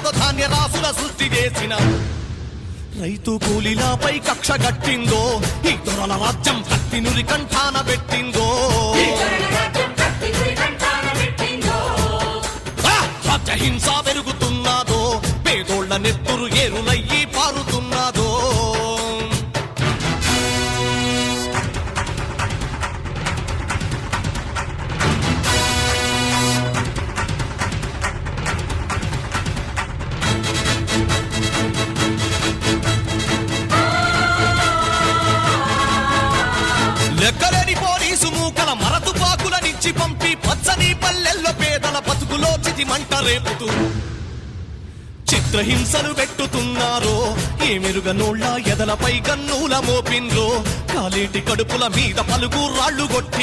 కన్నదో ధాన్య రాసుల సృష్టి చేసిన రైతు కూలీలపై కక్ష గట్టిందో ఈ దొరల రాజ్యం కత్తి నురి కంఠాన పెట్టిందో హింస పెరుగుతున్నదో పేదోళ్ల నెత్తురు ఏరులయ్యి పారుతున్నదో లెక్కలేని పోలీసు మూకల మరతుపాకులనిచ్చి పంపి పచ్చని పల్లెల్లో పేదల బతుకులో చితి మంట రేపుతూ చిత్రహింసలు పెట్టుతున్నారో ఏ మెరుగనోళ్ళ ఎదలపై గన్నుల మోపిండ్రో కాలేటి కడుపుల మీద పలుగు రాళ్లు కొట్టి